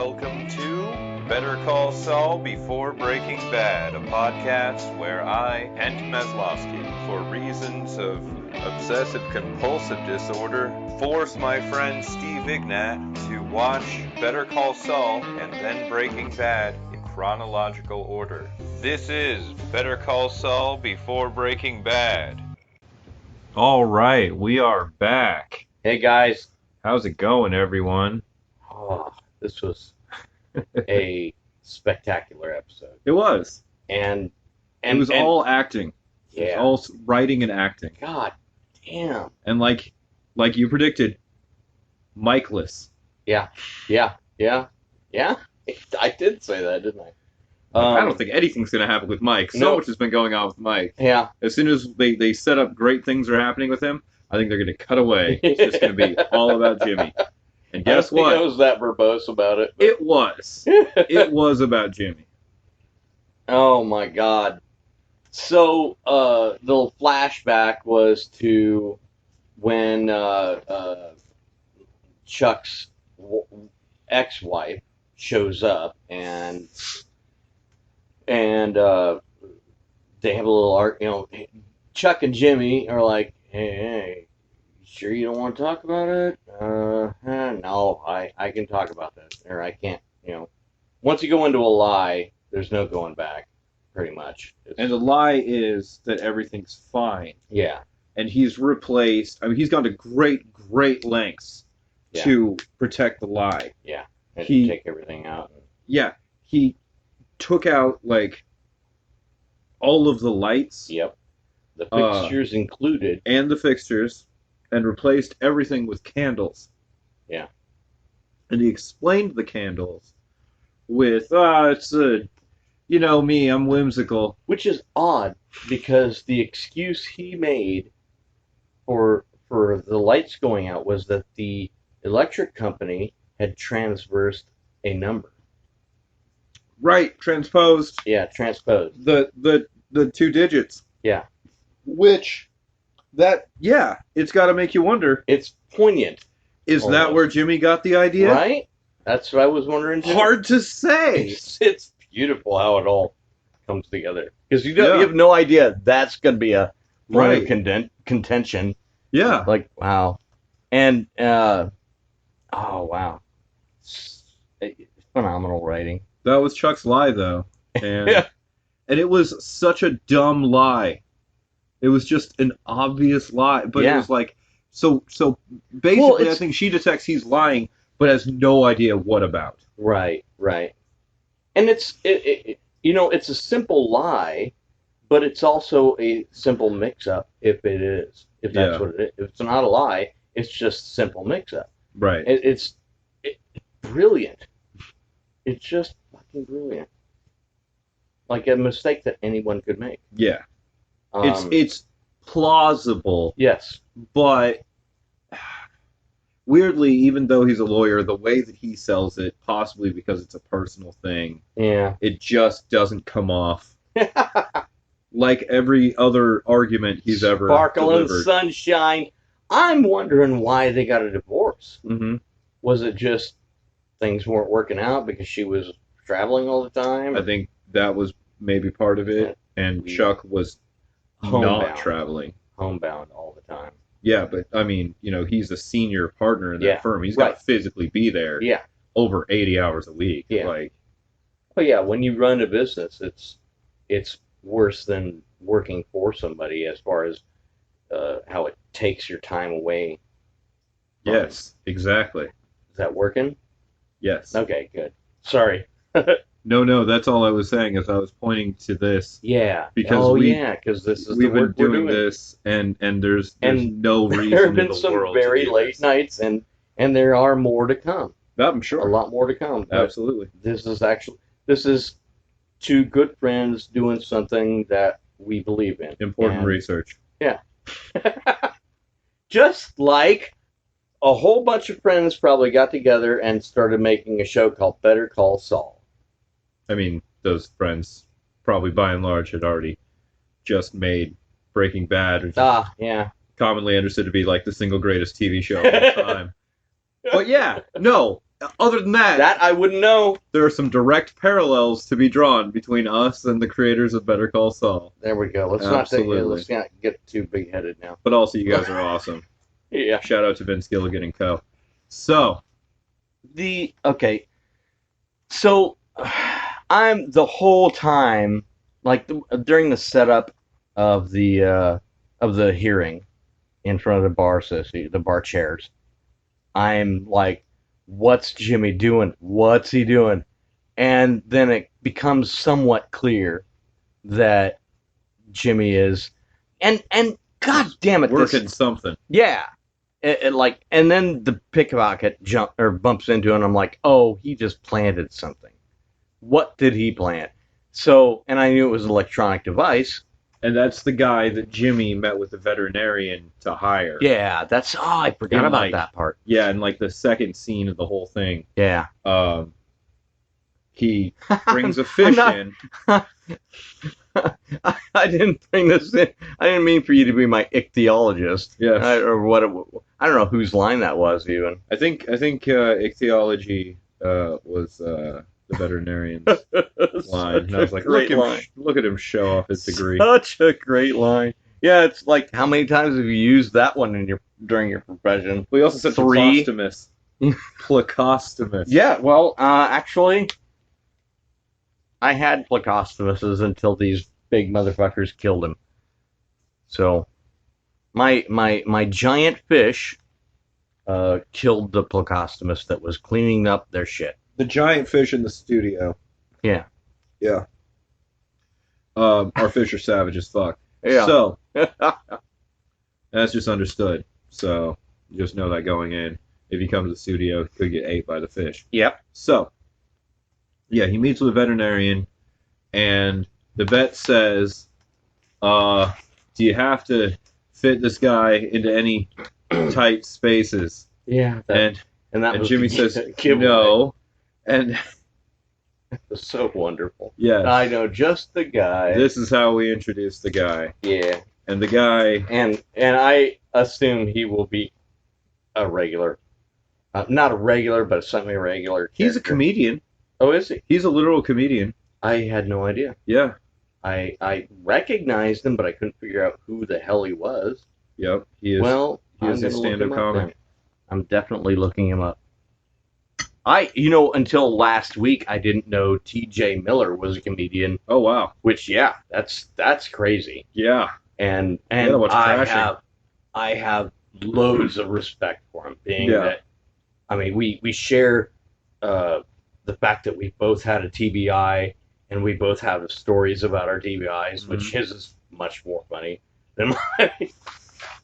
welcome to Better Call Saul Before Breaking Bad, a podcast where I, Kent Meslowski, for reasons of obsessive-compulsive disorder, force my friend Steve Ignat to watch Better Call Saul and then Breaking Bad in chronological order. This is Better Call Saul Before Breaking Bad. All right, we are back. Hey guys. How's it going, everyone? Oh, this was a spectacular episode. It was. And it was all acting. Yeah. It was all writing and acting. God damn. And like you predicted, Mikeless. Yeah. I did say that, didn't I? I don't think anything's going to happen with Mike. So much has been going on with Mike. Yeah. As soon as they set up great things are happening with him, I think they're going to cut away. It's just going to be all about Jimmy. And guess what? I was that verbose about it. It was. It was about Jimmy. Oh my God. So the flashback was to when Chuck's ex-wife shows up and they have a little art. Chuck and Jimmy are like, hey, sure you don't want to talk about it? No, I can talk about that, or I can't. Once you go into a lie, there's no going back, pretty much. And the lie is that everything's fine. Yeah. And he's replaced. I mean, he's gone to great lengths to protect the lie. Yeah. And to take everything out. Yeah. He took out, all of the lights. Yep. The fixtures included. And the fixtures. And replaced everything with candles. Yeah. And he explained the candles with, it's me, I'm whimsical. Which is odd, because the excuse he made for the lights going out was that the electric company had transversed a number. Right, transposed. Yeah, transposed. The 2 digits. Yeah. Which, it's got to make you wonder. It's poignant. Is almost. That where Jimmy got the idea? Right? That's what I was wondering too. Hard to say. It's beautiful how it all comes together. Because you have no idea that's going to be a point of contention. Yeah. Wow. And, wow. Phenomenal writing. That was Chuck's lie, though. And, and it was such a dumb lie. It was just an obvious lie. But it was so basically, I think she detects he's lying, but has no idea what about. Right. And it's a simple lie, but it's also a simple mix-up if that's what it is. If it's not a lie, it's just simple mix-up. Right. It's brilliant. It's just fucking brilliant. Like a mistake that anyone could make. Yeah. It's plausible. Yes. But weirdly, even though he's a lawyer, the way that he sells it, possibly because it's a personal thing, it just doesn't come off like every other argument he's ever delivered. Sparkle and sunshine. I'm wondering why they got a divorce. Mm-hmm. Was it just things weren't working out because she was traveling all the time? I think that was maybe part of it, and Chuck was not traveling. Homebound all the time. Yeah, but I mean, he's a senior partner in that firm. He's got to physically be there. Yeah. Over 80 hours a week. Yeah. When you run a business, it's worse than working for somebody as far as how it takes your time away. Yes, exactly. Is that working? Yes. Okay, good. Sorry. No, that's all I was saying, is I was pointing to this. Yeah. Because because this is we've the work been we're doing this, and there's no reason there have been in the some world very to do late this. nights, and there are more to come. I'm sure. A lot more to come. Absolutely. This is two good friends doing something that we believe in. Important research. Yeah. Just like a whole bunch of friends probably got together and started making a show called Better Call Saul. I mean, those friends probably by and large had already just made Breaking Bad, which is commonly understood to be like the single greatest TV show of all time. But yeah, no, other than that, I wouldn't know. there are some direct parallels to be drawn between us and the creators of Better Call Saul. There we go. Let's not get too big-headed now. But also, you guys are awesome. Yeah. Shout out to Vince Gilligan and co. So, So I'm the whole time, like during the setup of the hearing in front of the bar associate, the bar chairs, I'm like, what's Jimmy doing? What's he doing? And then it becomes somewhat clear that Jimmy is, and God damn it, working something. Yeah. And then the pickpocket bumps into it, and I'm like, oh, he just planted something. What did he plant? So, and I knew it was an electronic device. And that's the guy that Jimmy met with the veterinarian to hire. Yeah, I forgot about that part. Yeah, and like the second scene of the whole thing. Yeah. He brings a fish in. I didn't bring this in. I didn't mean for you to be my ichthyologist. Yes. Or what? I don't know whose line that was even. I think ichthyology was the veterinarian's line. And I was like, look at him show off his degree. Such a great line. Yeah, it's like, how many times have you used that one during your profession? We also said 3. Plecostomus. Plecostomus. Yeah, well, actually, I had Plecostomuses until these big motherfuckers killed him. So, my giant fish killed the Plecostomus that was cleaning up their shit. The giant fish in the studio. Yeah. Yeah. Our fish are savage as fuck. Yeah. So, that's just understood. So, you just know that going in. If he comes to the studio, he could get ate by the fish. Yep. So, yeah, he meets with a veterinarian, and the vet says, do you have to fit this guy into any tight spaces? Yeah. And Jimmy says, no. And it was so wonderful. Yes. I know just the guy. This is how we introduce the guy. Yeah. And the guy... And I assume he will be a regular. Not a regular, but a semi-regular character. He's a comedian. Oh, is he? He's a literal comedian. I had no idea. Yeah. I recognized him, but I couldn't figure out who the hell he was. Yep, he is. Well, he is a stand-up comic. I'm definitely looking him up. Until last week, I didn't know T.J. Miller was a comedian. Oh wow! Which, yeah, that's crazy. Yeah, and I have loads of respect for him, being that. I mean, we share the fact that we both had a TBI, and we both have stories about our TBIs, which his is much more funny than mine.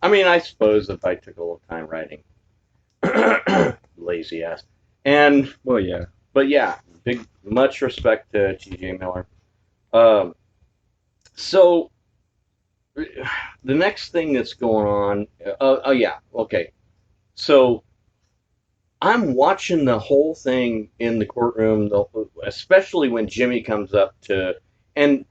I mean, I suppose if I took a little time writing, lazy ass. And well, yeah, but yeah, much respect to T.J. Miller. So the next thing that's going on, so I'm watching the whole thing in the courtroom, especially when Jimmy comes up and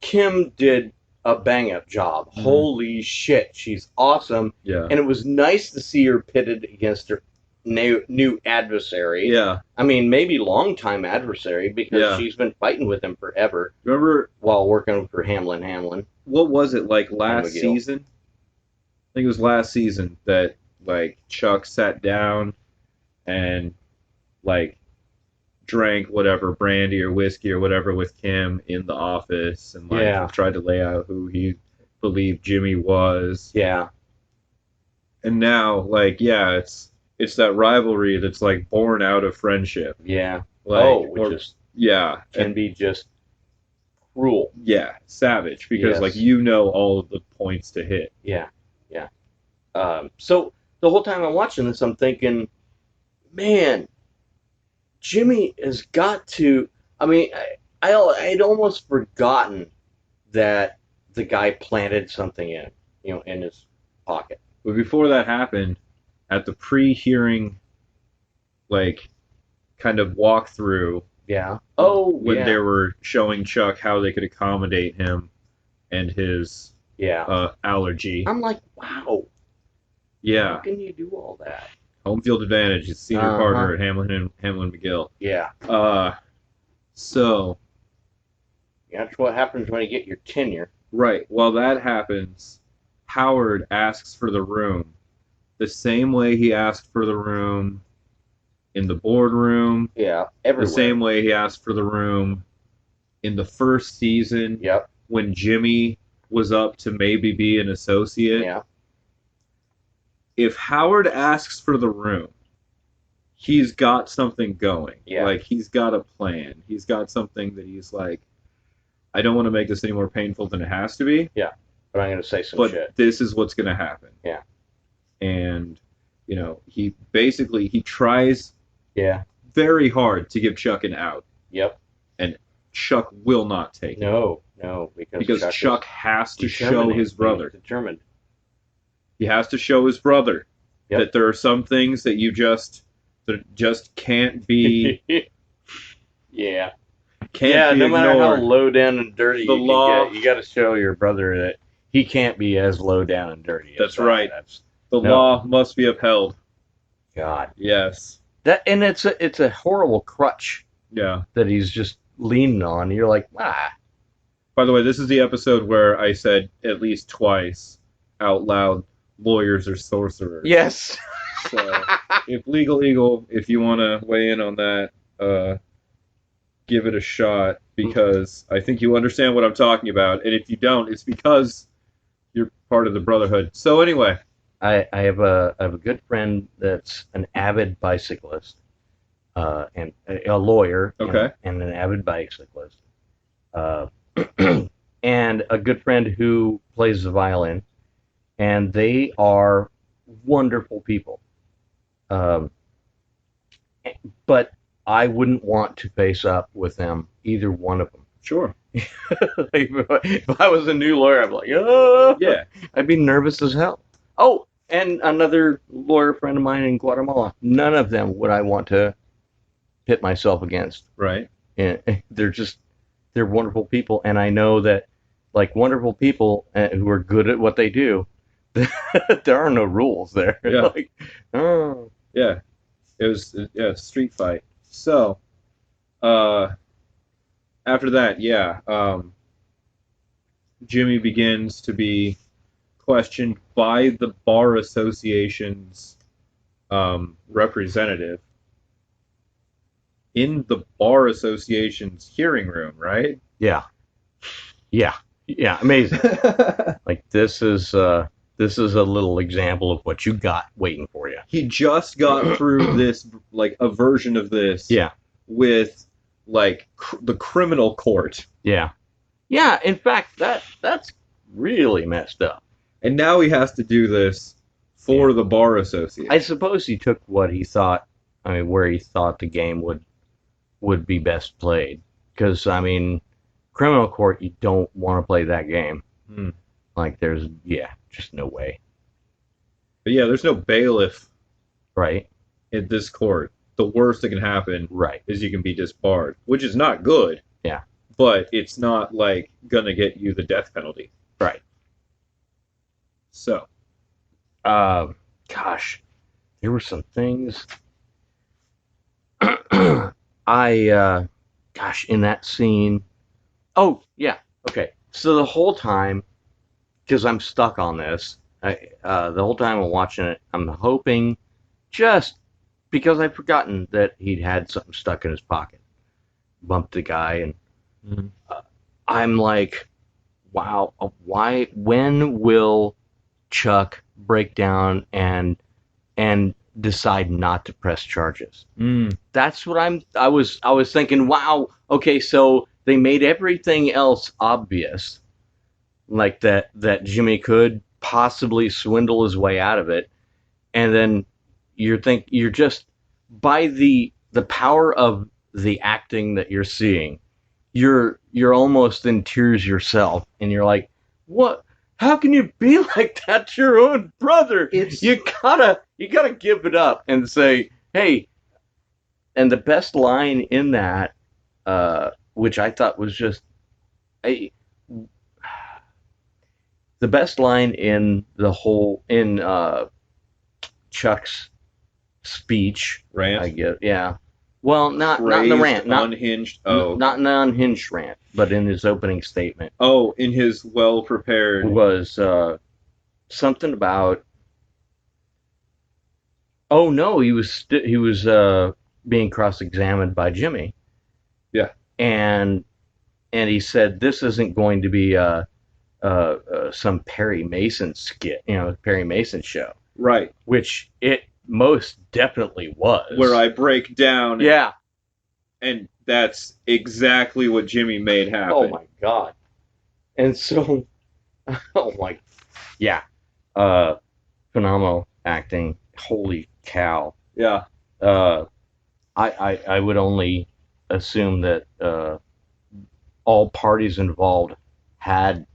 Kim did a bang-up job. Holy shit, she's awesome. Yeah, and it was nice to see her pitted against her new adversary. Yeah. I mean, maybe long-time adversary, because she's been fighting with him forever. Remember? While working for Hamlin. What was it, like last season? I think it was last season that, like, Chuck sat down and, like, drank whatever, brandy or whiskey or whatever with Kim in the office, and, like, tried to lay out who he believed Jimmy was. Yeah. And now, like, it's that rivalry that's, like, born out of friendship. Yeah. Like, can be just cruel. Yeah, savage, because, like, all of the points to hit. Yeah, yeah. So the whole time I'm watching this, I'm thinking, man, Jimmy has got to... I mean, I'd almost forgotten that the guy planted something in his pocket. But before that happened, at the pre-hearing, like, kind of walkthrough. Yeah. When they were showing Chuck how they could accommodate him and his allergy. I'm like, wow. Yeah. How can you do all that? Home field advantage. He's senior partner at Hamlin McGill. Yeah. So That's what happens when you get your tenure. right. While that happens, Howard asks for the room the same way he asked for the room in the boardroom. Yeah, everywhere. The same way he asked for the room in the first season. Yep. When Jimmy was up to maybe be an associate. Yeah. If Howard asks for the room, he's got something going. Yeah. Like, he's got a plan. He's got something that he's like, I don't want to make this any more painful than it has to be. Yeah. But I'm going to say some but shit. This is what's going to happen. Yeah. And, he tries very hard to give Chuck an out. Yep. And Chuck will not take it. No, because Chuck has to show his brother. He's determined. He has to show his brother that there are some things that just can't be. Yeah. Can't be no ignored. matter how low down and dirty The you law, can get, you got to show your brother that he can't be as low down and dirty. That's right. The law must be upheld. God. Yes. And it's a horrible crutch. Yeah. That he's just leaning on. You're like, ah. By the way, this is the episode where I said at least twice out loud, lawyers are sorcerers. Yes. So, if Legal Eagle, if you want to weigh in on that, give it a shot, because I think you understand what I'm talking about. And if you don't, it's because you're part of the Brotherhood. So anyway. I have a good friend that's an avid bicyclist, and a lawyer, okay, and an avid bicyclist, and a good friend who plays the violin, and they are wonderful people. But I wouldn't want to face up with them, either one of them. Sure. If I was a new lawyer, I'd be like, oh, yeah, I'd be nervous as hell. Oh, and another lawyer friend of mine in Guatemala. None of them would I want to pit myself against. Right. And they're wonderful people, and I know that, like, wonderful people who are good at what they do, there are no rules there. Yeah. Like, oh. Yeah. It was a street fight. So, after that, Jimmy begins to be questioned by the Bar Association's representative in the Bar Association's hearing room, right? Yeah. Amazing. Like, this is a little example of what you got waiting for you. He just got through this, like, a version of this. Yeah. With, like, the criminal court. Yeah. Yeah, in fact, that's really messed up. And now he has to do this for the Bar Association. I suppose he took what he thought, where he thought the game would be best played. Because, criminal court, you don't want to play that game. Like, there's, just no way. But yeah, there's no bailiff. Right. In this court. The worst that can happen is you can be disbarred, which is not good. Yeah. But it's not, like, gonna get you the death penalty. Right. So. Gosh, there were some things. In that scene. Oh, yeah. Okay. So the whole time, because I'm stuck on this, the whole time I'm watching it, I'm hoping, just because I've forgotten that he'd had something stuck in his pocket. Bumped the guy, and I'm like, wow, when will Chuck break down and decide not to press charges? That's what I was thinking, wow, okay, so they made everything else obvious, like that Jimmy could possibly swindle his way out of it, and then you're just, by the power of the acting that you're seeing, you're almost in tears yourself, and you're like, what? How can you be like that to your own brother? You gotta give it up and say, hey. And the best line in that, which I thought was just the best line in Chuck's speech. Rant? I guess. Yeah. Well, not in the Crazed, rant, unhinged. Okay. not in the unhinged rant, but in his opening statement. Oh, in his well-prepared. Was something about. Oh no, he was being cross-examined by Jimmy. Yeah. And he said this isn't going to be some Perry Mason skit, Perry Mason show. Right. Which it most definitely was. Where I break down. Yeah. And that's exactly what Jimmy made happen. Oh my God. And so, oh my, yeah. Phenomenal acting. Holy cow. Yeah. I would only assume that all parties involved had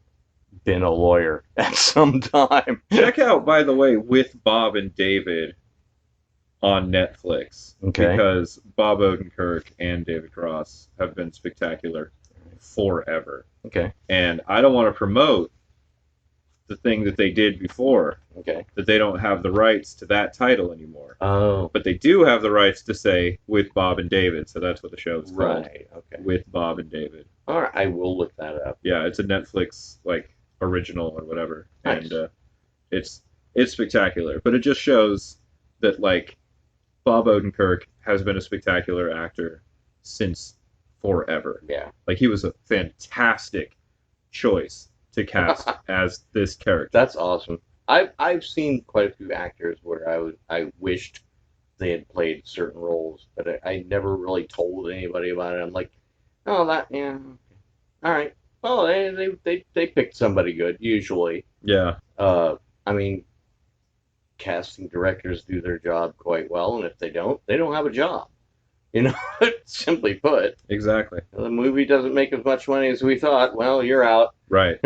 been a lawyer at some time. Check out, by the way, With Bob and David on Netflix. Okay. Because Bob Odenkirk and David Cross have been spectacular forever. Okay. And I don't want to promote the thing that they did before. Okay. That they don't have the rights to that title anymore. Oh. But they do have the rights to say With Bob and David, so that's what the show is called. Right. Okay. With Bob and David. All right, I will look that up. Yeah, it's a Netflix original or whatever, nice. And it's spectacular. But it just shows that Bob Odenkirk has been a spectacular actor since forever. Yeah. He was a fantastic choice to cast as this character. That's awesome. I've seen quite a few actors where I wished they had played certain roles, but I never really told anybody about it. I'm like, oh, yeah, all right. Well, they picked somebody good usually. Yeah. I mean, casting directors do their job quite well, and if they don't have a job. Simply put. Exactly. The movie doesn't make as much money as we thought. Well, you're out. Right.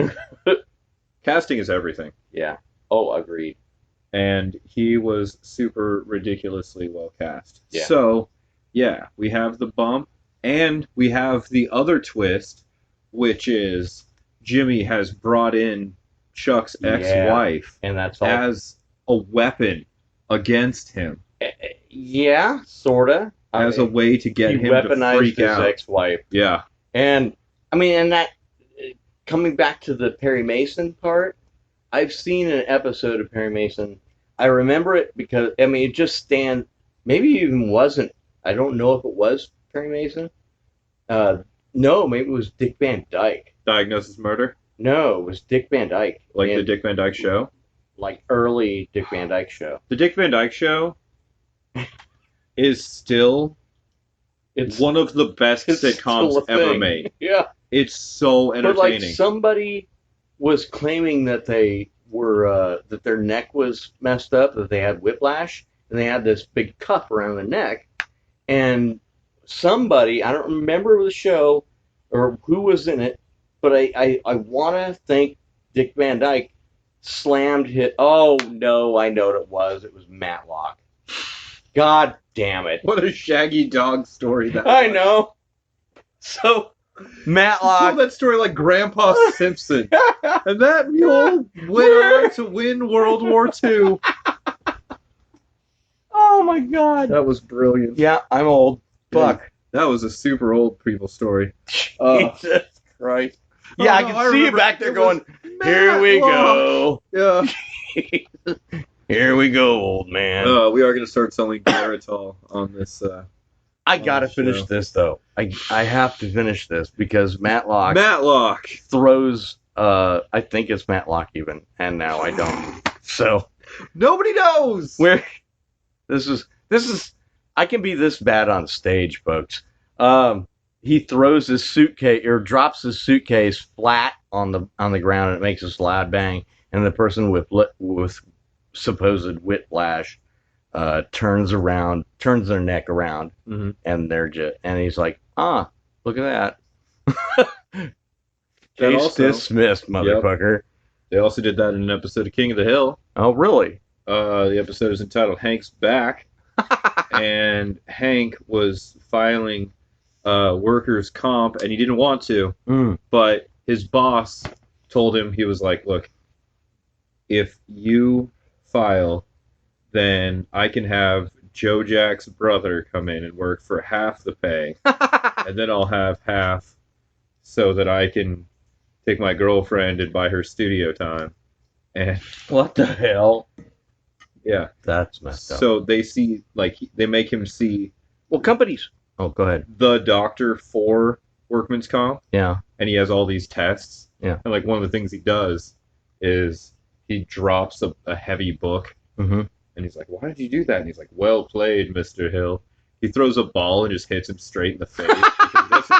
Casting is everything. Yeah. Oh, agreed. And he was super ridiculously well cast. Yeah. So, yeah, we have the bump, and we have the other twist, which is Jimmy has brought in Chuck's ex-wife and that's all. As a weapon against him. Yeah, sorta. As a way to get him to freak his out. Ex-wife. Yeah. And that coming back to the Perry Mason part, I've seen an episode of Perry Mason. I remember it because it just stands. Maybe it even wasn't. I don't know if it was Perry Mason. No, maybe it was Dick Van Dyke. Diagnosis Murder? No, it was Dick Van Dyke. The Dick Van Dyke Show? Early Dick Van Dyke Show. The Dick Van Dyke Show is still one of the best sitcoms ever made. Yeah. It's so entertaining. But somebody was claiming that they were that their neck was messed up, that they had whiplash, and they had this big cuff around the neck. And somebody, I don't remember the show or who was in it, but I want to think Dick Van Dyke slammed hit. Oh no, I know what it was. It was Matlock. God damn it! What a shaggy dog story that was. I know. So Matlock told that story like Grandpa Simpson, and that mule went on to win World War II. Oh my God, that was brilliant. Yeah, I'm old. Fuck. That was a super old people story. Jesus Christ. Yeah, I can see you back there going, here we go. Yeah. Here we go, old man. We are going to start selling Geritol on this. I got to finish this, though. I have to finish this because Matlock throws, I think it's Matlock even, and now I don't. So. Nobody knows! This is, I can be this bad on stage, folks. He throws his suitcase or drops his suitcase flat on the ground, and it makes this loud bang. And the person with supposed whiplash turns their neck around, mm-hmm. and he's like, look at that. Case dismissed, motherfucker. Yep. They also did that in an episode of King of the Hill. Oh, really? The episode is entitled Hank's Back, and Hank was filing workers' comp, and he didn't want to, but his boss told him, he was like, look, if you file, then I can have Joe Jack's brother come in and work for half the pay, and then I'll have half so that I can take my girlfriend and buy her studio time. And What the hell? yeah, That's messed up. so they see, like, they make him see Well, companies. Oh, go ahead. the doctor for workman's comp, Yeah. and he has all these tests. Yeah. And like one of the things he does is he drops a heavy book, Mm-hmm. and he's like, "Why did you do that?" And he's like, "Well played, Mr. Hill." He throws a ball and just hits him straight in the face. Because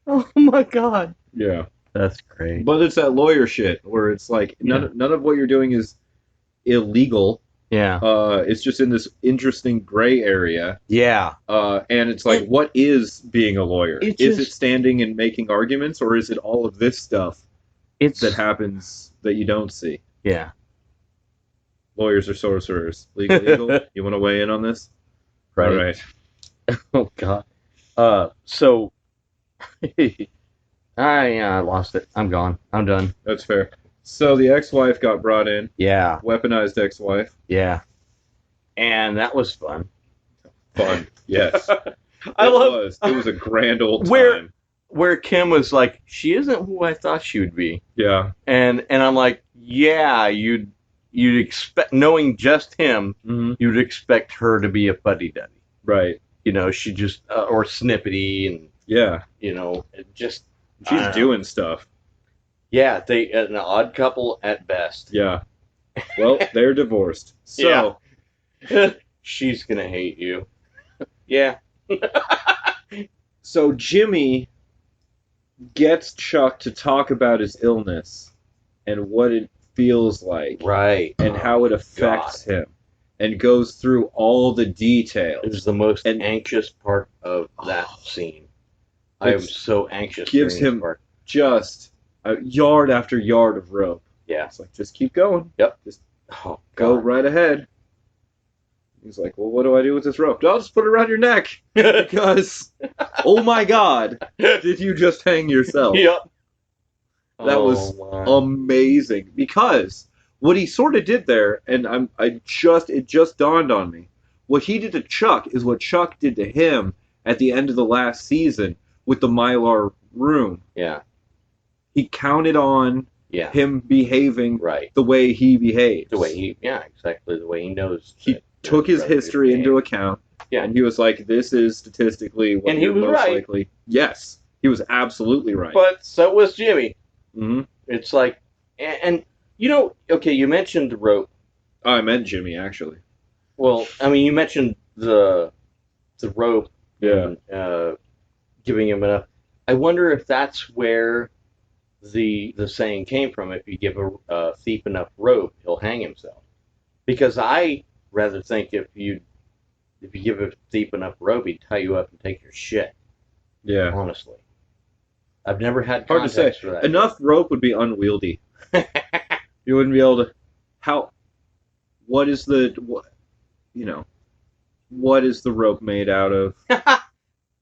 Oh my god. yeah, That's great. but it's that lawyer shit where it's like none of what you're doing is illegal. Yeah. It's just in this interesting gray area. Yeah. And it's like, what is being a lawyer? Is it just standing and making arguments, or is it all of this stuff that happens that you don't see? Yeah. Lawyers are sorcerers. Legal? You want to weigh in on this? Right. All right. Oh god. So I lost it. I'm gone. I'm done. That's fair. So the ex-wife got brought in. Yeah. Weaponized ex-wife. Yeah. And that was fun. Fun. Yes. It was a grand old time. Where Kim was like, she isn't who I thought she would be. Yeah. And I'm like, yeah, you'd expect, knowing just him, mm-hmm. you'd expect her to be a fuddy-duddy. Right. You know, she just or snippety and yeah. You know, just she's doing stuff. Yeah, they an odd couple at best. Yeah. Well, they're divorced. So yeah. She's gonna hate you. Yeah. So Jimmy gets Chuck to talk about his illness and what it feels like. Right. And how it affects him. And goes through all the details. It was the most anxious part of that scene. I am so anxious. Gives him just a yard after yard of rope. Yeah. It's like, just keep going. Yep. Just go right ahead. He's like, well, what do I do with this rope? I'll just put it around your neck. Because, oh my god, did you just hang yourself? Yep. That was amazing. Because what he sort of did there, and it just dawned on me. What he did to Chuck is what Chuck did to him at the end of the last season with the Mylar room. Yeah. He counted on him behaving the way he behaves. Exactly the way he knows. He took his history into account. Yeah. And he was like, this is statistically what you're most likely. Yes. He was absolutely right. But so was Jimmy. Mm-hmm. It's like, and you know, okay, you mentioned the rope. Oh, I meant Jimmy, actually. Well, I mean, you mentioned the rope. Yeah. And, giving him enough. I wonder if that's where the saying came from. If you give a thief enough rope, he'll hang himself. Because I rather think if you give a thief enough rope, he'd tie you up and take your shit. Yeah. Honestly, I've never had hard to say. For that. Enough rope would be unwieldy. You wouldn't be able to. What is the rope made out of?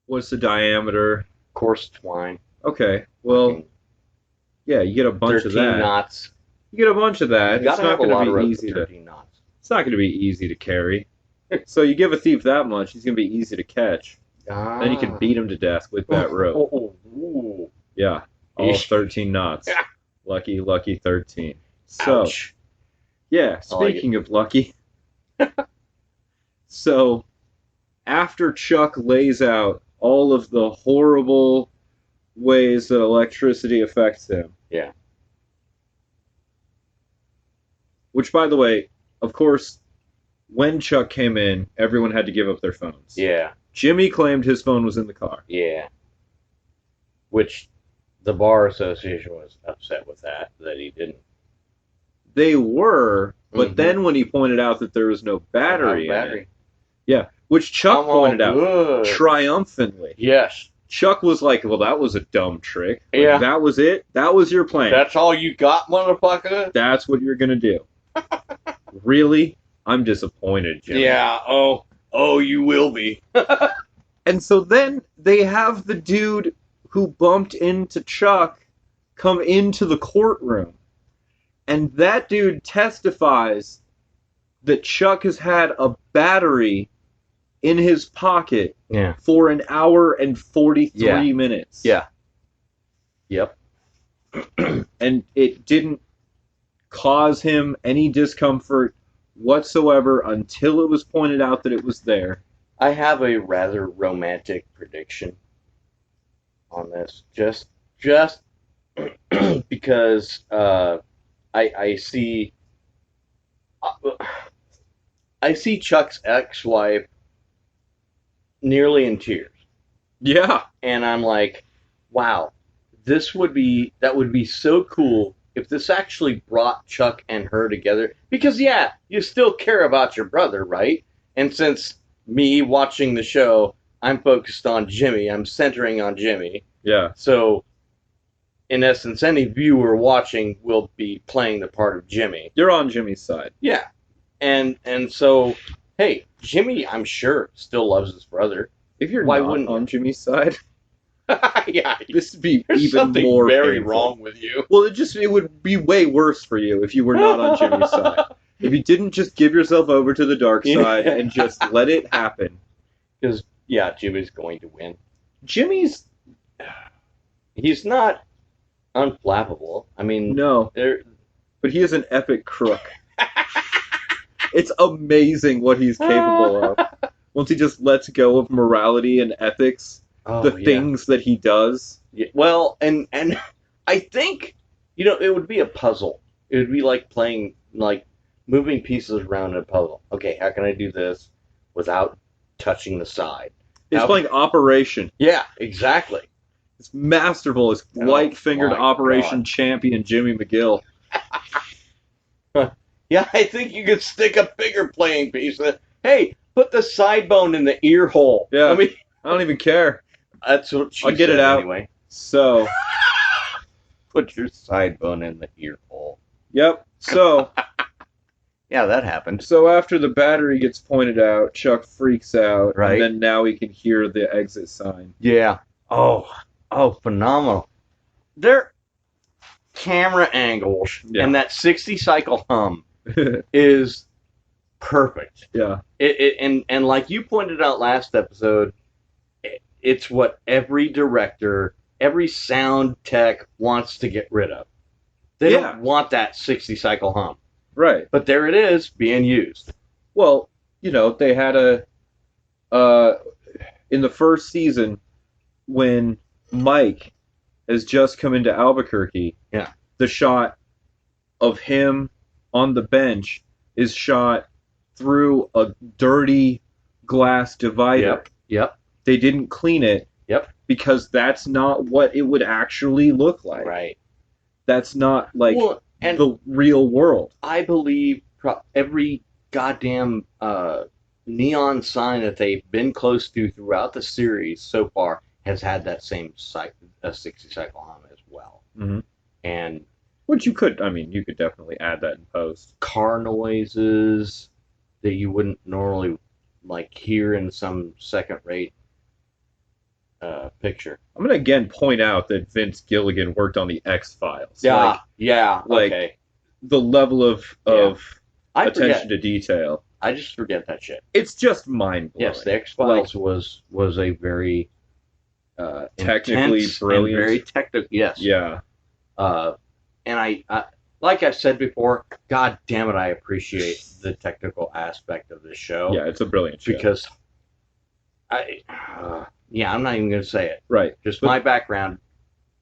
What's the diameter? Coarse twine. Okay, well, yeah, you get a bunch of that. 13 knots. You get a bunch of that. It's not going to be easy to. Knots. It's not going to be easy to carry. So you give a thief that much, he's going to be easy to catch. Then you can beat him to death with that rope. Yeah, all 13 knots. Lucky 13. So, ouch. Yeah, speaking of lucky. So, after Chuck lays out all of the horrible ways that electricity affects him. Yeah. Which, by the way, of course, when Chuck came in, everyone had to give up their phones. Yeah. Jimmy claimed his phone was in the car. Yeah. Which the Bar Association was upset with that he didn't. They were, but then when he pointed out that there was no battery in it. Yeah, which Chuck pointed out triumphantly. Yes. Chuck was like, well, that was a dumb trick. Like, yeah. That was it? That was your plan? That's all you got, motherfucker? That's what you're going to do? Really? I'm disappointed, Jimmy. Yeah, oh, you will be. And so then they have the dude who bumped into Chuck come into the courtroom. And that dude testifies that Chuck has had a battery in his pocket Yeah. for an hour and 43 minutes. Yeah. Yep. And it didn't cause him any discomfort whatsoever until it was pointed out that it was there. I have a rather romantic prediction on this. Just because I see I see Chuck's ex-wife nearly in tears. Yeah. And I'm like, wow, that would be so cool if this actually brought Chuck and her together. Because yeah, you still care about your brother, right? And since me watching the show, I'm focused on Jimmy. I'm centering on Jimmy. Yeah. So in essence, any viewer watching will be playing the part of Jimmy. You're on Jimmy's side. Yeah. And so, hey, Jimmy, I'm sure, still loves his brother. If you're Why not wouldn't on you? Jimmy's side, Yeah, this would be there's even something more very painful. wrong with you. Well, it would be way worse for you if you were not on Jimmy's side. If you didn't just give yourself over to the dark side Yeah. and just let it happen. Because, yeah, Jimmy's going to win. Jimmy's... He's not unflappable. I mean, No. there. But he is an epic crook. It's amazing what he's capable of. Once he just lets go of morality and ethics, the things that he does. Yeah. Well, and I think, it would be a puzzle. It would be like playing, like, moving pieces around in a puzzle. Okay, how can I do this without touching the side? He's playing Operation. Yeah, exactly. It's masterful. It's white-fingered Operation Champion Jimmy McGill. Yeah, I think you could stick a bigger playing piece. Hey, put the side bone in the ear hole. Yeah. I don't even care. That's what she I'll get said it out anyway. So. Put your side bone in the ear hole. Yep. So. Yeah, that happened. So after the battery gets pointed out, Chuck freaks out. Right. And then now he can hear the exit sign. Yeah. Oh, phenomenal. Their camera angles and that 60 cycle hum is perfect. Yeah. And like you pointed out last episode, it's what every director, every sound tech wants to get rid of. They don't want that 60 cycle hum. Right. But there it is being used. Well, they had in the first season when Mike has just come into Albuquerque. Yeah. The shot of him on the bench is shot through a dirty glass divider. Yep. They didn't clean it. Yep. Because that's not what it would actually look like. Right. That's not like and the real world. I believe every goddamn neon sign that they've been close to throughout the series so far has had that same 60 cycle hum as well. Mm-hmm. And which you could definitely add that in post. Car noises that you wouldn't normally hear in some second-rate picture. I'm gonna again point out that Vince Gilligan worked on the X-Files. Yeah. Okay. The level of attention to detail. I just forget that shit. It's just mind-blowing. Yes, the X-Files was a very technically brilliant, and very technical. Yes. Yeah. And I like I've said before, God damn it, I appreciate the technical aspect of this show. Yeah, it's a brilliant show. Because I'm not even going to say it. Right. Just my background,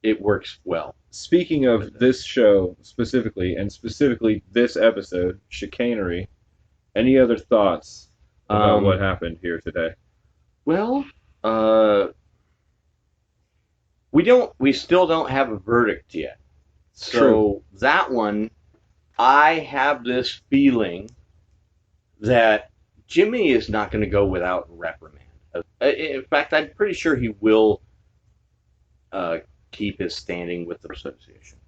it works well. Speaking of this show specifically, and specifically this episode, Chicanery, any other thoughts about what happened here today? Well, we still don't have a verdict yet. So True. That one, I have this feeling that Jimmy is not going to go without reprimand. In fact, I'm pretty sure he will keep his standing with the association.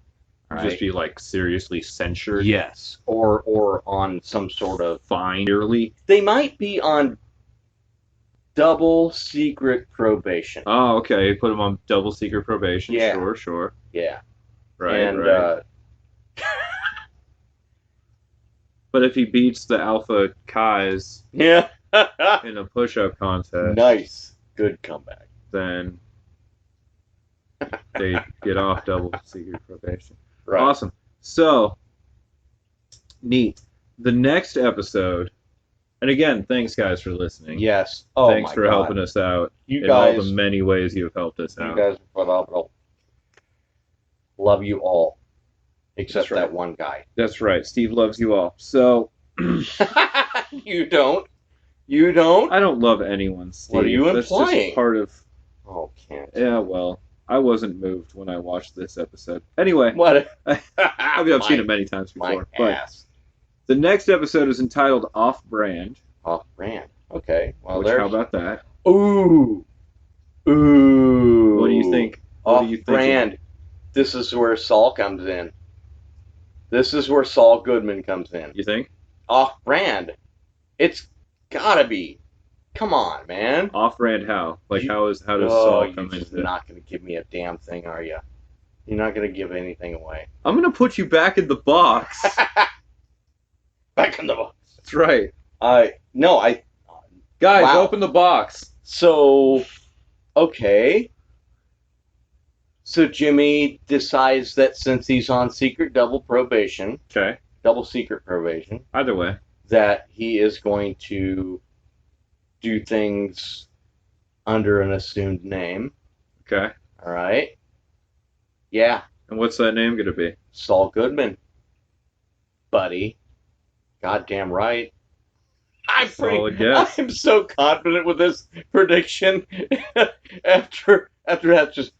Just be seriously censured? Yes, or on some sort of fine yearly. They might be on double secret probation. Oh, okay. Put him on double secret probation. Yeah. Sure. Yeah. Right. And right. But if he beats the Alpha Kais Yeah. in a push-up contest, Nice. Good comeback. then they get off double secret probation. Right. Awesome. So, neat. The next episode, and again, thanks guys for listening. Yes. Oh thanks my for God. helping us out You in all guys, the many ways you've helped us you out. guys are phenomenal. Love you all, except That's right. that one guy. That's right. Steve loves you all. So, You don't. You don't. I don't love anyone, Steve. What are you That's implying? just part of. Oh, can't. Yeah, well, I wasn't moved when I watched this episode. Anyway, What? I mean, I've seen it many times My before. But ass. the next episode is entitled Off Brand. Off brand. Okay. Well, Which, how about that? Ooh. Ooh. What do you think? What are you thinking? Brand. This is where Saul comes in. This is where Saul Goodman comes in. You think? Off brand. It's gotta be. Come on, man. Off brand how? Like how does Oh, Saul come you're into just it? not gonna give me a damn thing, are you? You're not gonna give anything away. I'm gonna put you back in the box. Back in the box. That's right. No. Guys, Wow. open the box. So, okay. So Jimmy decides that since he's on secret double probation, Okay. double secret probation, Either way. that he is going to do things under an assumed name. Okay. All right. Yeah. And what's that name gonna be? Saul Goodman. Buddy. Goddamn right. Solid guess. I'm so confident with this prediction. after that, just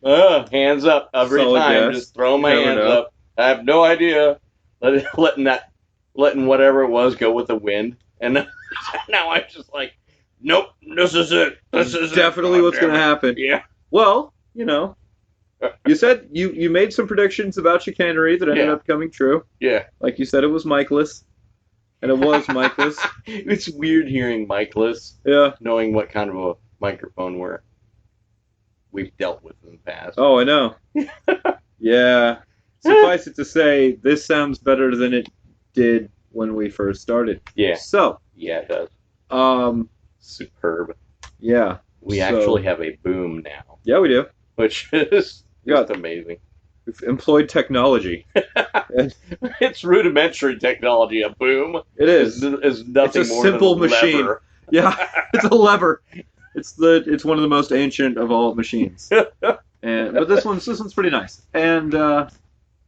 hands up every Solid time. guess. Just throw my You never hands know. up. I have no idea. Letting whatever it was go with the wind. And now I'm just like, nope, this is it. This is definitely what's gonna happen. Yeah. Well, you know, you said you made some predictions about Chicanery that ended up coming true. Yeah. Like you said, it was Mikeless. And it was Mikeless. It's weird hearing Mikeless, Yeah. knowing what kind of a microphone we've dealt with in the past. Oh, I know. Yeah. Suffice it to say, this sounds better than it did when we first started. Yeah. So. Yeah, it does. Superb. Yeah. We actually have a boom now. Yeah, we do. Which is just amazing. We've employed technology. It's rudimentary technology. A boom. It is. Is nothing it's a more simple than a machine. lever. Yeah, it's a lever. It's one of the most ancient of all machines. But this one's pretty nice. And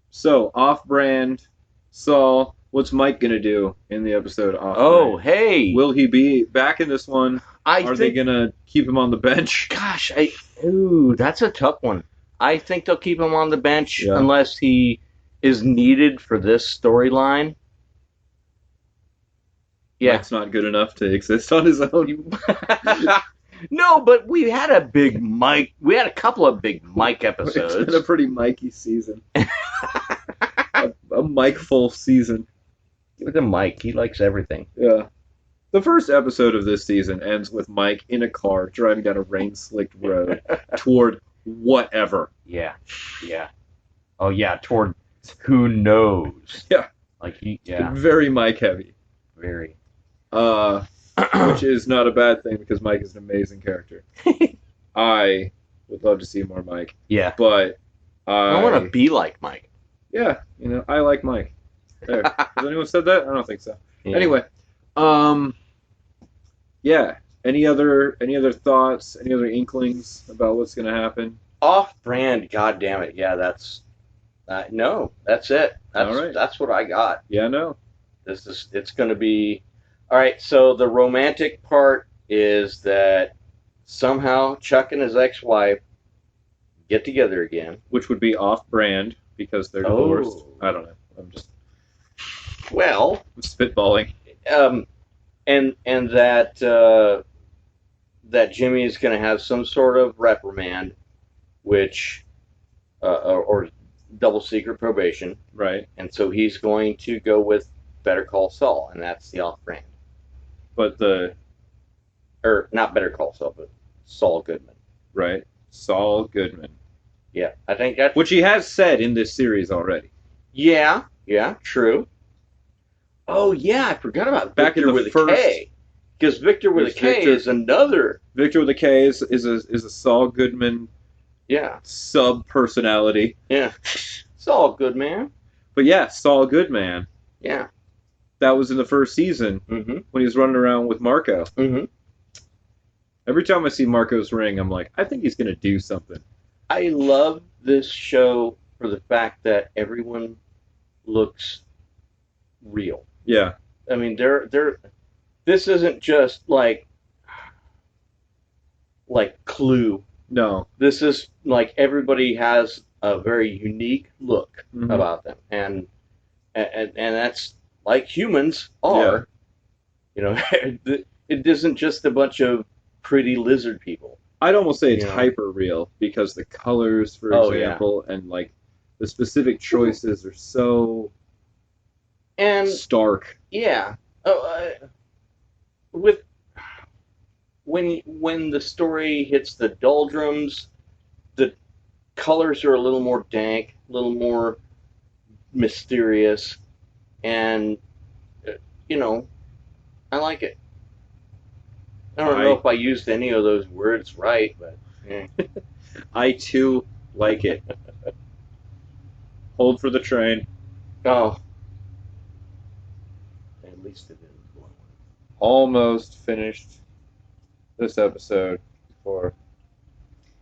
so off-brand Saul. What's Mike gonna do in the episode off-brand? Oh, hey. Will he be back in this one? Are they gonna keep him on the bench? Gosh, that's a tough one. I think they'll keep him on the bench unless he is needed for this storyline. Yeah. Mike's not good enough to exist on his own. No, but we had a big Mike. We had a couple of big Mike episodes. It's been a pretty Mikey season. a Mike-full season. With a Mike, he likes everything. Yeah. The first episode of this season ends with Mike in a car driving down a rain-slicked road toward whatever. Yeah. Yeah. Oh, yeah, toward who knows. Yeah. Like, Very Mike-heavy. Very. Which is not a bad thing because Mike is an amazing character. I would love to see more Mike. Yeah. But I want to be like Mike. Yeah. I like Mike. There. Has anyone said that? I don't think so. Yeah. Anyway. Yeah. Any other thoughts? Any other inklings about what's going to happen? Off-brand, goddamn it! Yeah, that's no, that's it. All right. That's what I got. Yeah, no. It's going to be all right. So the romantic part is that somehow Chuck and his ex-wife get together again, which would be off-brand because they're divorced. I don't know. I'm just spitballing. And that that Jimmy is going to have some sort of reprimand, which or double secret probation, right? And so he's going to go with Better Call Saul, and that's the off-brand. But not Better Call Saul, but Saul Goodman, right? Saul Goodman. Yeah, I think that which he has said in this series already. Yeah, true. Oh yeah, I forgot about Back in Victor the with first- a K. Because Victor with a There's K Victor- is another. Victor with a K is a Saul Goodman Yeah, sub personality. yeah. It's all good, man. But yeah, Saul Goodman. Yeah. That was in the first season Mm-hmm. when he was running around with Marco. Mm-hmm. Every time I see Marco's ring, I'm like, I think he's gonna do something. I love this show for the fact that everyone looks real. Yeah. I mean, they're. This isn't just like Clue. No. This is like everybody has a very unique look Mhm. about them, and that's like humans are. You know, it isn't just a bunch of pretty lizard people. I'd almost say it's You know. hyper real because the colors, for Oh, example, and like the specific choices are so And stark. yeah, with when the story hits the doldrums, the colors are a little more dank, a little more mysterious, and you know, I like it. I don't know if I used any of those words right, but yeah. I too like it. Hold for the train. Oh, at least it didn't blow. Almost finished this episode before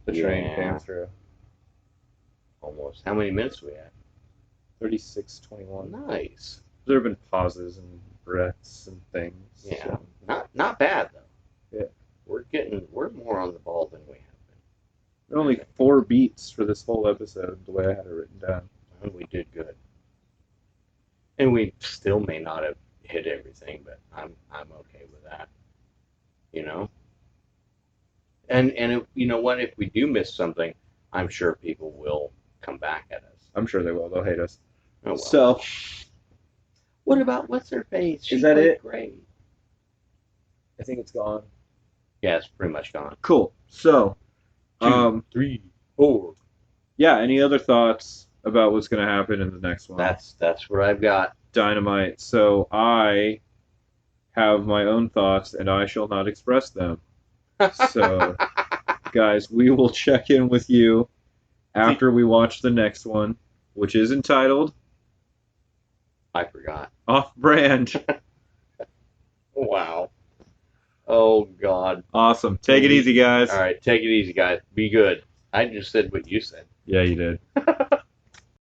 the train Yeah. came through. Almost. How many minutes we at? 36:21. Nice. There have been pauses and breaths and things. Yeah, So. not bad though. Yeah. We're more on the ball than we have been. There are only 4 beats for this whole episode, the way I had it written down. And we did good. And we still may not have hit everything, but I'm okay with that. You know? And you know what? If we do miss something, I'm sure people will come back at us. I'm sure they will. They'll hate us. Oh well. So, what about what's her face? She Is that played it? Great. I think it's gone. Yeah, it's pretty much gone. Cool. So, 2, 3, 4. yeah, any other thoughts about what's going to happen in the next one? That's what I've got. Dynamite. So, I have my own thoughts and I shall not express them. So, guys, we will check in with you after we watch the next one, which is entitled I forgot. Off Brand. Wow. Oh God. Awesome. Take it easy, guys. All right, take it easy, guys. Be good. I just said what you said. Yeah, you did.